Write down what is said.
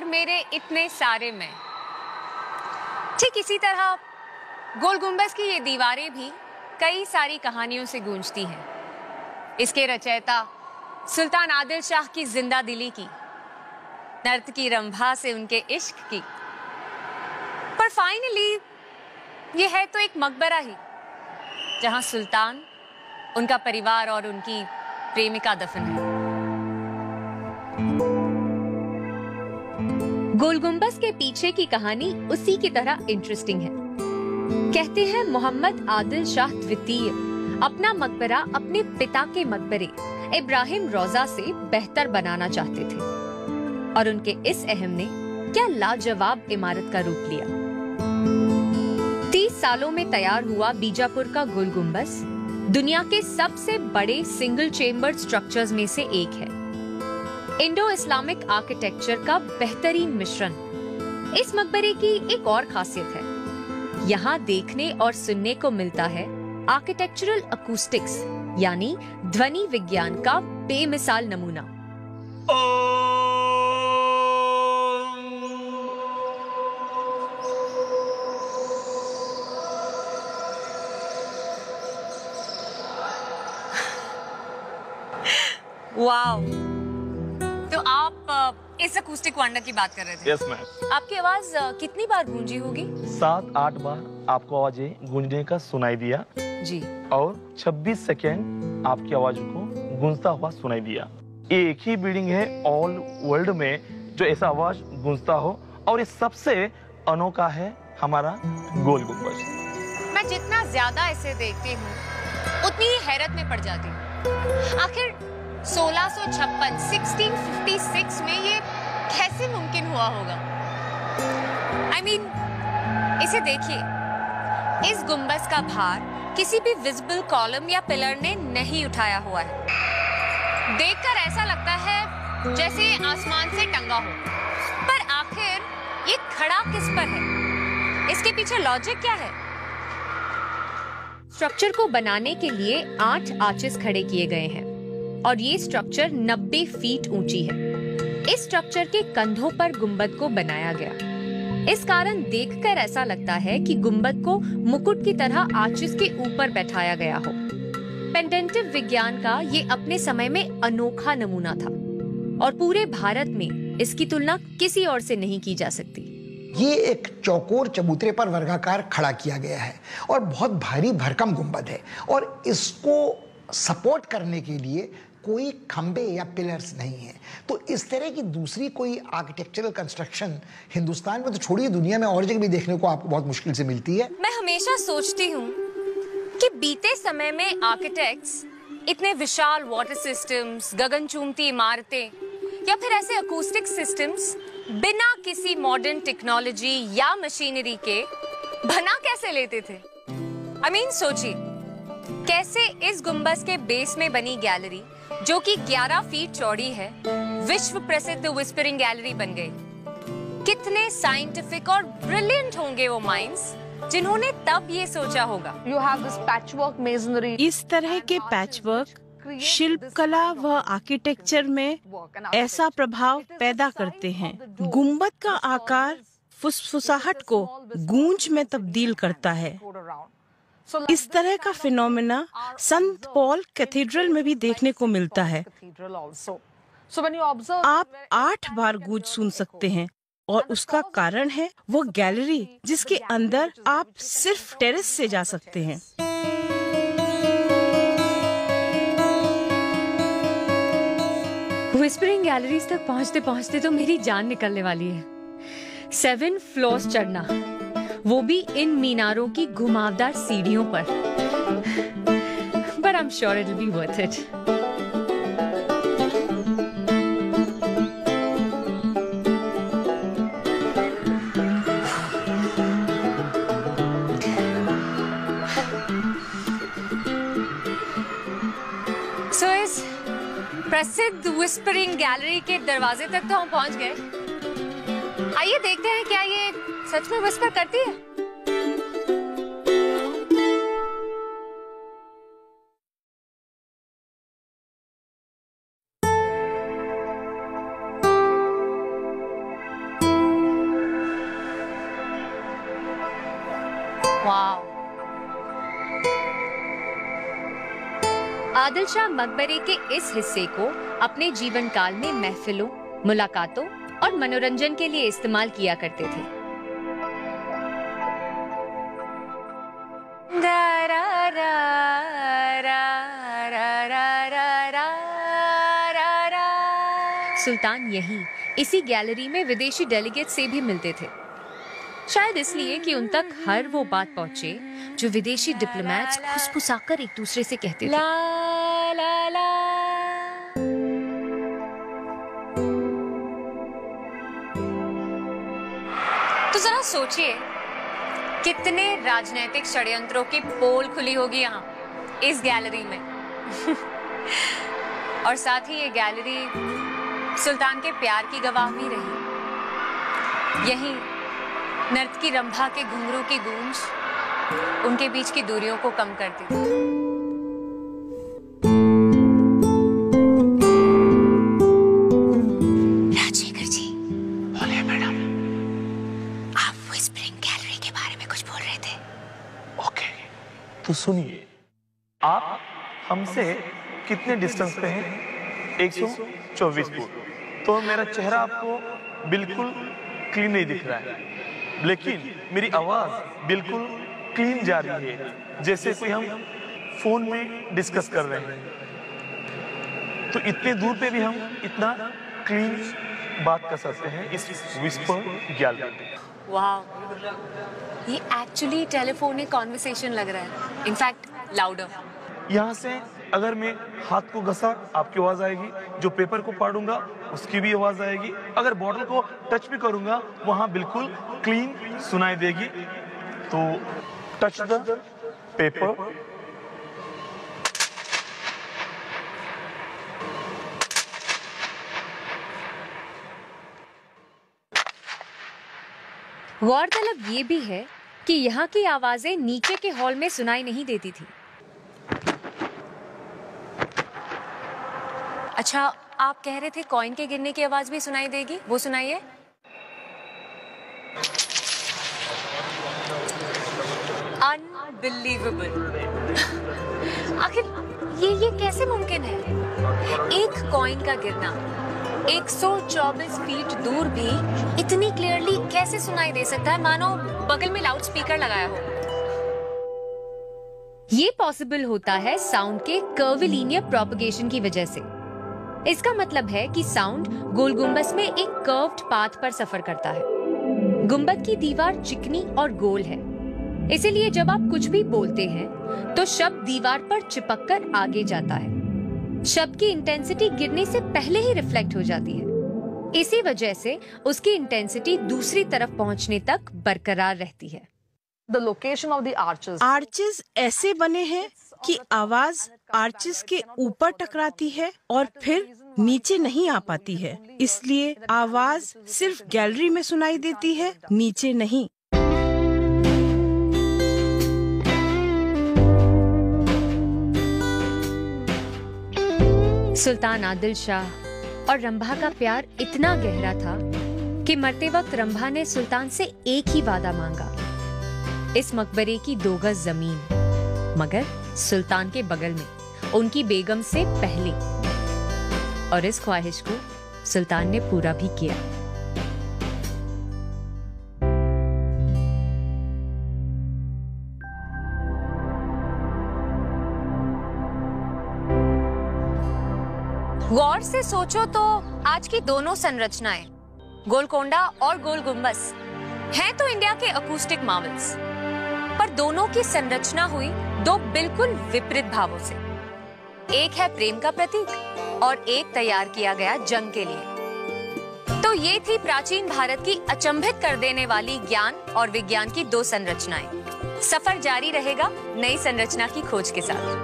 और मेरे इतने सारे मैं। ठीक इसी तरह गोल गुंबज की ये दीवारें भी कई सारी कहानियों से गूंजती हैं। इसके रचयिता सुल्तान आदिल शाह की जिंदा दिली की, नर्तकी रंभा से उनके इश्क की, पर फाइनली ये है तो एक मकबरा ही, जहां सुल्तान, उनका परिवार और उनकी प्रेमिका दफन है। गोल गुंबज के पीछे की कहानी उसी की तरह इंटरेस्टिंग है। कहते हैं मोहम्मद आदिल शाह द्वितीय अपना मकबरा अपने पिता के मकबरे इब्राहिम रौजा से बेहतर बनाना चाहते थे और उनके इस अहम ने क्या लाजवाब इमारत का रूप लिया। 30 सालों में तैयार हुआ बीजापुर का गोल गुंबज दुनिया के सबसे बड़े सिंगल चेम्बर स्ट्रक्चर्स में से एक है। इंडो इस्लामिक आर्किटेक्चर का बेहतरीन मिश्रण। इस मकबरे की एक और खासियत है, यहाँ देखने और सुनने को मिलता है आर्किटेक्चरल अकूस्टिक्स, यानी ध्वनि विज्ञान का बेमिसाल नमूना। वाओ, तो आप इस अकूस्टिक वंडर की बात कर रहे थे? Yes ma'am. आपकी आवाज कितनी बार गूंजी होगी? 7-8 बार आपको आवाजें गूंजने का सुनाई दिया जी, और 26 सेकेंड आपकी आवाज को गूंजता हुआ सुनाई दिया। ये एक ही बिल्डिंग है ऑल वर्ल्ड में जो ऐसा आवाज गूंजता हो, और ये सबसे अनोखा है हमारा गोल गुंबज। मैं जितना ज्यादा इसे देखती हूँ उतनी ही हैरत में पड़ जाती हूँ। आखिर 1656 में ये कैसे मुमकिन हुआ होगा? I mean, इसे देखिए, इस गुंबज का भार किसी भी विजिबल कॉलम या पिलर ने नहीं उठाया हुआ है। देखकर ऐसा लगता है जैसे आसमान से टंगा हो। पर आखिर ये खड़ा किस पर है? इसके पीछे लॉजिक क्या है? स्ट्रक्चर को बनाने के लिए 8 आर्चेस खड़े किए गए हैं और ये स्ट्रक्चर 90 फीट ऊंची है। इस स्ट्रक्चर के कंधों पर गुंबद को बनाया गया। इस कारण देखकर ऐसा लगता है कि गुंबद को मुकुट की तरह आर्चेस के ऊपर बैठाया गया हो। पेंडेंटिव विज्ञान का ये अपने समय में अनोखा नमूना था और पूरे भारत में इसकी तुलना किसी और से नहीं की जा सकती। ये एक चौकोर चबूतरे पर वर्गाकार खड़ा किया गया है और बहुत भारी भरकम गुंबद है, और इसको सपोर्ट करने के लिए कोई खंबे या पिलर्स नहीं है। तो इस तरह की दूसरी कोई आर्किटेक्चरल कंस्ट्रक्शन हिंदुस्तान में तो छोड़िए, दुनिया में और जगह भी देखने को आपको बहुत मुश्किल से मिलती है। मैं हमेशा सोचती हूँ कि बीते समय में आर्किटेक्ट्स इतने विशाल वाटर सिस्टम्स, गगनचुंबती इमारतें या फिर ऐसे अकूस्टिक सिस्टम्स बिना किसी मॉडर्न टेक्नोलॉजी या मशीनरी के बना कैसे लेते थे? I mean, सोचिए, कैसे इस गुंबज के बेस में बनी गैलरी, जो कि 11 फीट चौड़ी है, विश्व प्रसिद्ध व्हिस्परिंग गैलरी बन गई। कितने साइंटिफिक और ब्रिलियंट होंगे वो माइंड्स जिन्होंने तब ये सोचा होगा। You have this patchwork masonry. इस तरह के पैचवर्क शिल्पकला व आर्किटेक्चर में ऐसा प्रभाव पैदा करते हैं। गुंबद का आकार फुसफुसाहट को गूंज में तब्दील करता है। इस तरह का फिनोमेना संत पॉल कैथेड्रल में भी देखने को मिलता है। आप 8 बार गूंज सुन सकते हैं और उसका कारण है वो गैलरी जिसके अंदर आप सिर्फ टेरेस से जा सकते हैं। व्हिस्परिंग गैलरीज तक पहुंचते पहुंचते तो मेरी जान निकलने वाली है। 7 फ्लोर्स चढ़ना, वो भी इन मीनारों की घुमावदार सीढ़ियों पर। But I'm sure it'll be worth it. So इस प्रसिद्ध व्हिस्परिंग गैलरी के दरवाजे तक तो हम पहुंच गए। आइए देखते हैं क्या ये सच में व्हिस्पर करती है। आदिल शाह मकबरे के इस हिस्से को अपने जीवन काल में महफिलों, मुलाकातों और मनोरंजन के लिए इस्तेमाल किया करते थे। सुल्तान यहीं इसी गैलरी में विदेशी डेलीगेट से भी मिलते थे, शायद इसलिए कि उन तक हर वो बात पहुंचे जो विदेशी डिप्लोमैट्स खुसफुसाकर एक दूसरे से कहते थे। ला, ला, ला। तो जरा सोचिए कितने राजनीतिक षड्यंत्रों की पोल खुली होगी यहाँ इस गैलरी में। और साथ ही ये गैलरी सुल्तान के प्यार की गवाह भी रही। यहीं नर्तकी रंभा के घुंघरू की गूंज उनके बीच की दूरियों को कम करती थी। राजशेखर जी, बोलिए मैडम। आप वो स्प्रिंग गैलरी के बारे में कुछ बोल रहे थे। ओके, तो सुनिए, आप हमसे कितने डिस्टेंस पे हैं? 124 फुट। तो मेरा चेहरा आपको बिल्कुल क्लीन नहीं दिख रहा है, लेकिन मेरी आवाज बिल्कुल क्लीन जा रही है, जैसे कोई हम फोन में डिस्कस कर रहे हैं। तो इतने दूर पे भी हम इतना क्लीन बात कर सकते हैं इस विस्पर गैलरी में। वाह, ये एक्चुअली टेलीफोनिक कॉन्वर्सेशन लग रहा है, इनफैक्ट लाउडर। यहाँ से अगर मैं हाथ को घसा आपकी आवाज आएगी, जो पेपर को फाड़ूंगा उसकी भी आवाज आएगी, अगर बॉटल को टच भी करूंगा वहां बिल्कुल क्लीन सुनाई देगी। तो टच द पेपर, गौरतलब ये भी है कि यहाँ की आवाजें नीचे के हॉल में सुनाई नहीं देती थी। अच्छा, आप कह रहे थे कॉइन के गिरने की आवाज भी सुनाई देगी, वो सुनाइए। अनबिलीवेबल। आखिर ये कैसे मुमकिन है? एक कॉइन का गिरना 124 फीट दूर भी इतनी क्लियरली कैसे सुनाई दे सकता है, मानो बगल में लाउड स्पीकर लगाया हो। ये पॉसिबल होता है साउंड के कर्विलीनियर प्रोपगेशन की वजह से। इसका मतलब है कि साउंड गोल गुंबद में एक कर्व्ड पाथ पर सफर करता है। गुंबद की दीवार चिकनी और गोल है, इसीलिए जब आप कुछ भी बोलते हैं तो शब्द दीवार पर चिपककर आगे जाता है। शब्द की इंटेंसिटी गिरने से पहले ही रिफ्लेक्ट हो जाती है। इसी वजह से उसकी इंटेंसिटी दूसरी तरफ पहुंचने तक बरकरार रहती है। The location of the arches. Arches ऐसे बने हैं कि आवाज आर्चेस के ऊपर टकराती है और फिर नीचे नहीं आ पाती है, इसलिए आवाज सिर्फ गैलरी में सुनाई देती है, नीचे नहीं। सुल्तान आदिल शाह और रंभा का प्यार इतना गहरा था कि मरते वक्त रंभा ने सुल्तान से एक ही वादा मांगा, इस मकबरे की 2 गज जमीन, मगर सुल्तान के बगल में, उनकी बेगम से पहले। और इस ख्वाहिश को सुल्तान ने पूरा भी किया। गौर से सोचो तो आज की दोनों संरचनाएं, गोलकोंडा और गोल गुंबद, हैं तो इंडिया के अकूस्टिक मार्वल्स, पर दोनों की संरचना हुई 2 बिल्कुल विपरीत भावों से। एक है प्रेम का प्रतीक और एक तैयार किया गया जंग के लिए। तो ये थी प्राचीन भारत की अचंभित कर देने वाली ज्ञान और विज्ञान की 2 संरचनाएं। सफर जारी रहेगा नई संरचना की खोज के साथ।